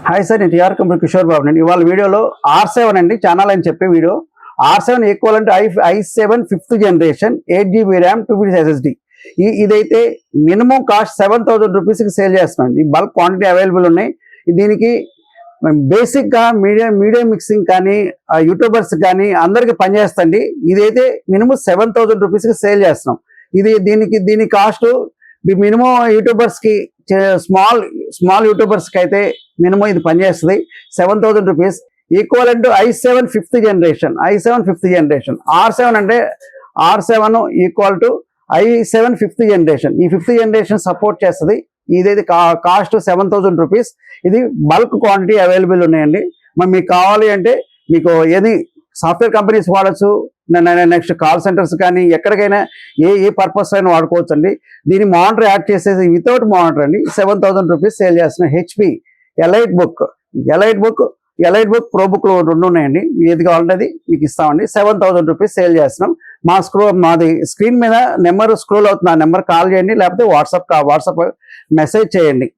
Hi sir, నేను TR company Kishore Babu అండి. ఇవాళ వీడియోలో R7 అండి, ఛానల్ అని చెప్పే వీడియో. R7 ఈక్వల్ అంటే i7 5th generation 8GB RAM 250 SSD. ఇదైతే మినిమం కాస్ట్ 7,000 రూపీస్కి సేల్ చేస్తున్నాం. ఈ బల్క్ క్వాంటిటీ అవైలబుల్ ఉన్నాయి. దీనికి బేసిక్గా మీడియా మిక్సింగ్ కానీ యూట్యూబర్స్ కానీ అందరికీ పనిచేస్తుంది. ఇదైతే మినిమం 7,000 రూపీస్కి సేల్ చేస్తున్నాం. దీని కాస్ట్ మినిమం యూట్యూబర్స్కి స్మాల్ యూట్యూబర్స్కి అయితే మినిమం ఇది పనిచేస్తుంది 7,000 rupees. Equal to i7 5th generation. R7 అంటే R7 equal to i7 5th generation. ఈ 5th జనరేషన్ సపోర్ట్ చేస్తుంది. ఇదైతే కాస్ట్ 7,000 రూపీస్. ఇది బల్క్ క్వాంటిటీ అవైలబుల్ ఉన్నాయండి. మరి మీకు కావాలి అంటే మీకు ఏది సాఫ్ట్వేర్ కంపెనీస్ వాడచ్చు, నెక్స్ట్ కాల్ సెంటర్స్ కానీ ఎక్కడికైనా ఏ పర్పస్ అయినా వాడుకోవచ్చు అండి. దీని మానిటర్ యాడ్ చేసేసి వితౌట్ మానిటర్ అండి 7,000 రూపీస్ సేల్ చేస్తున్నాం. HP ఎలైట్ బుక్ ప్రో బుక్లు రెండు ఉన్నాయండి. ఏది కావాలంటే అది మీకు ఇస్తామండి. 7,000 రూపీస్ సేల్ చేస్తున్నాం. మాది స్క్రీన్ మీద నెంబర్ స్క్రోల్ అవుతుంది. ఆ నెంబర్ కాల్ చేయండి, లేకపోతే వాట్సాప్ మెసేజ్ చేయండి.